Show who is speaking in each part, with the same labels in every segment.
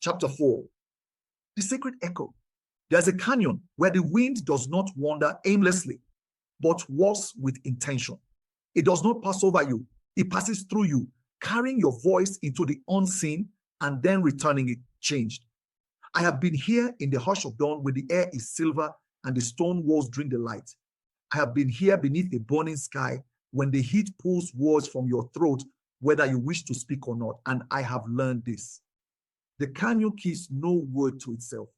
Speaker 1: Chapter 4. The sacred echo. There's a canyon where the wind does not wander aimlessly, but walks with intention. It does not pass over you. It passes through you, carrying your voice into the unseen and then returning it changed. I have been here in the hush of dawn when the air is silver and the stone walls drink the light. I have been here beneath a burning sky when the heat pulls words from your throat, whether you wish to speak or not. And I have learned this. The canyon keeps no word to itself.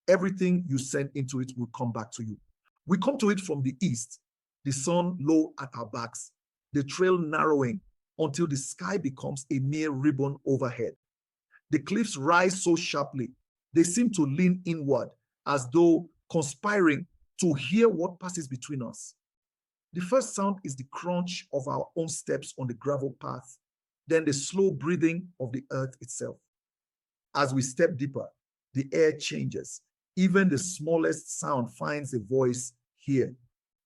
Speaker 1: Everything you send into it will come back to you. We come to it from the east, the sun low at our backs, the trail narrowing until the sky becomes a mere ribbon overhead. The cliffs rise so sharply, they seem to lean inward as though conspiring to hear what passes between us. The first sound is the crunch of our own steps on the gravel path, then the slow breathing of the earth itself. As we step deeper, the air changes. Even the smallest sound finds a voice here.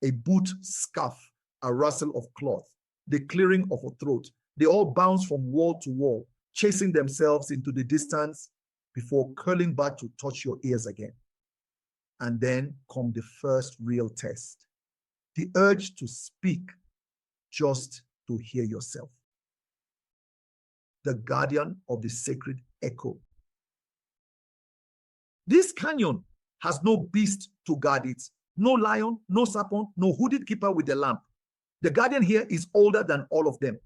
Speaker 1: A boot scuff, a rustle of cloth, the clearing of a throat. They all bounce from wall to wall, chasing themselves into the distance before curling back to touch your ears again. And then come the first real test. The urge to speak just to hear yourself. The guardian of the sacred echo. This canyon has no beast to guard it, no lion, no serpent, no hooded keeper with a lamp. The guardian here is older than all of them.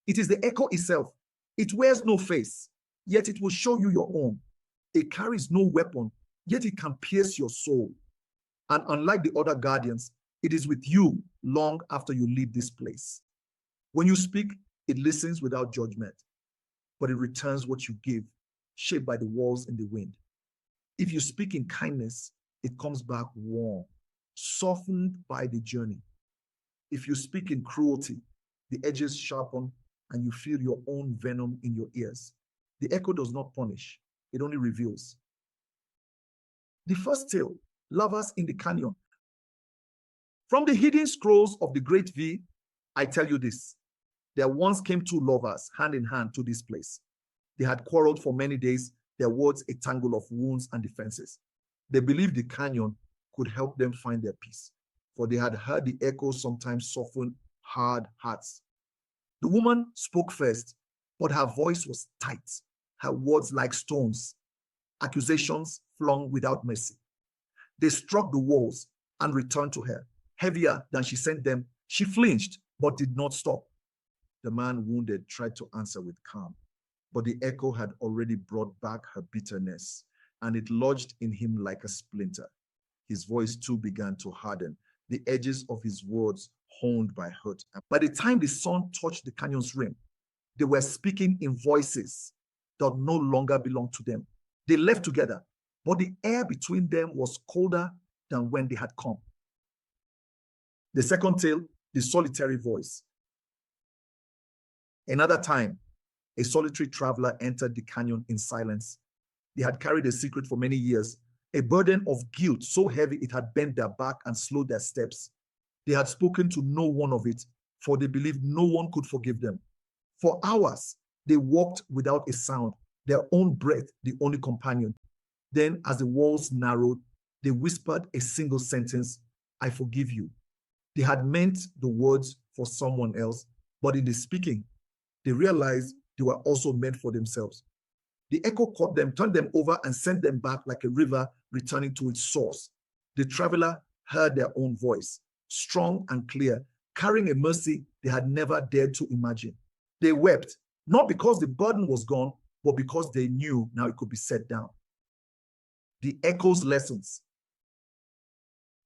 Speaker 1: It is the echo itself. It wears no face, yet it will show you your own. It carries no weapon, yet it can pierce your soul. And unlike the other guardians, it is with you long after you leave this place. When you speak, it listens without judgment, but it returns what you give, shaped by the walls in the wind. If you speak in kindness, it comes back warm, softened by the journey. If you speak in cruelty, the edges sharpen and you feel your own venom in your ears. The echo does not punish, it only reveals. The first tale, Lovers in the Canyon. From the hidden scrolls of the Great V, I tell you this. There once came two lovers hand in hand to this place. They had quarreled for many days, their words a tangle of wounds and defenses. They believed the canyon could help them find their peace, for they had heard the echoes sometimes soften hard hearts. The woman spoke first, but her voice was tight, her words like stones, accusations flung without mercy. They struck the walls and returned to her. Heavier than she sent them, she flinched, but did not stop. The man wounded tried to answer with calm, but the echo had already brought back her bitterness, and it lodged in him like a splinter. His voice too began to harden, the edges of his words honed by hurt. By the time the sun touched the canyon's rim, they were speaking in voices that no longer belonged to them. They left together, but the air between them was colder than when they had come. The second tale, the solitary voice. Another time, a solitary traveler entered the canyon in silence. They had carried a secret for many years, a burden of guilt so heavy it had bent their back and slowed their steps. They had spoken to no one of it, for they believed no one could forgive them. For hours, they walked without a sound, their own breath the only companion. Then, as the walls narrowed, they whispered a single sentence, "I forgive you." They had meant the words for someone else, but in the speaking, they realized they were also meant for themselves. The echo caught them, turned them over, and sent them back like a river returning to its source. The traveler heard their own voice, strong and clear, carrying a mercy they had never dared to imagine. They wept, not because the burden was gone, but because they knew now it could be set down. The echo's lessons.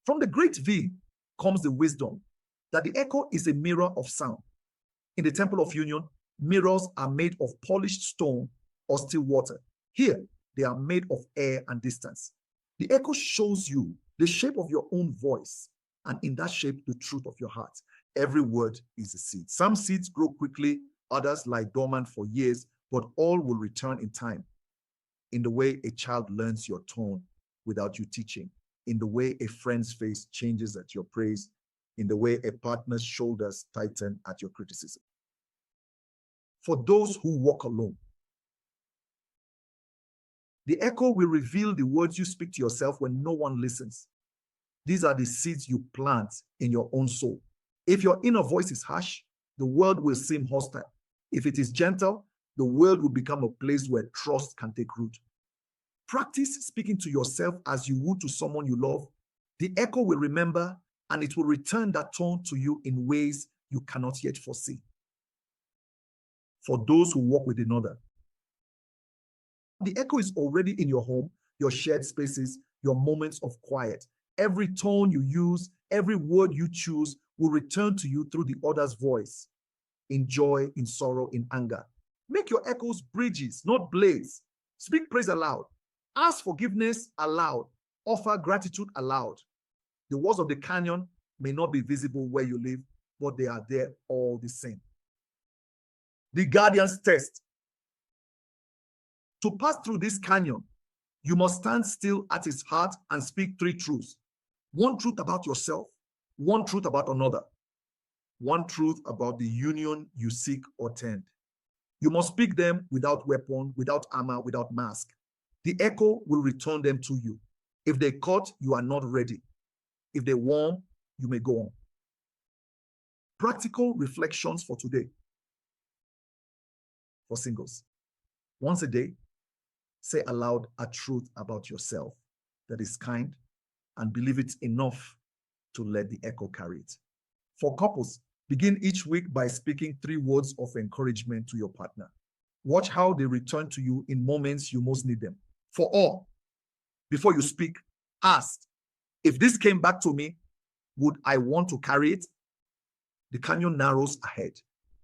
Speaker 1: From the Great V comes the wisdom that the echo is a mirror of sound. In the Temple of Union, mirrors are made of polished stone or still water. Here, they are made of air and distance. The echo shows you the shape of your own voice, and in that shape, the truth of your heart. Every word is a seed. Some seeds grow quickly, others lie dormant for years, but all will return in time. In the way a child learns your tone without you teaching, in the way a friend's face changes at your praise, in the way a partner's shoulders tighten at your criticism. For those who walk alone, The echo will reveal the words you speak to yourself when no one listens. These are the seeds you plant in your own soul. If your inner voice is harsh, the world will seem hostile. If it is gentle, the world will become a place where trust can take root. Practice speaking to yourself as you would to someone you love. The echo will remember, and it will return that tone to you in ways you cannot yet foresee. For those who walk with another, the echo is already in your home, your shared spaces, your moments of quiet. Every tone you use, every word you choose will return to you through the other's voice, in joy, in sorrow, in anger. Make your echoes bridges, not blades. Speak praise aloud. Ask forgiveness aloud. Offer gratitude aloud. The walls of the canyon may not be visible where you live, but they are there all the same. The guardian's test. To pass through this canyon, you must stand still at its heart and speak 3 truths. 1 truth about yourself, 1 truth about another, 1 truth about the union you seek or tend. You must speak them without weapon, without armor, without mask. The echo will return them to you. If they cut, you are not ready. If they warm, you may go on. Practical reflections for today. For singles. Once a day, say aloud a truth about yourself that is kind, and believe it enough to let the echo carry it. For couples, begin each week by speaking 3 words of encouragement to your partner. Watch how they return to you in moments you most need them. For all, before you speak, ask, if this came back to me, would I want to carry it? The canyon narrows ahead.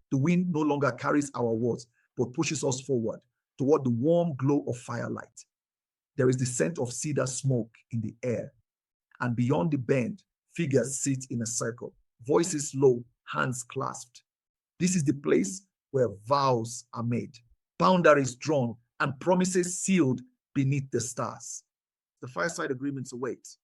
Speaker 1: The wind no longer carries our words, but pushes us forward toward the warm glow of firelight. There is the scent of cedar smoke in the air, and beyond the bend, figures sit in a circle, voices low, hands clasped. This is the place where vows are made, boundaries drawn, and promises sealed beneath the stars. The Fireside Agreements await.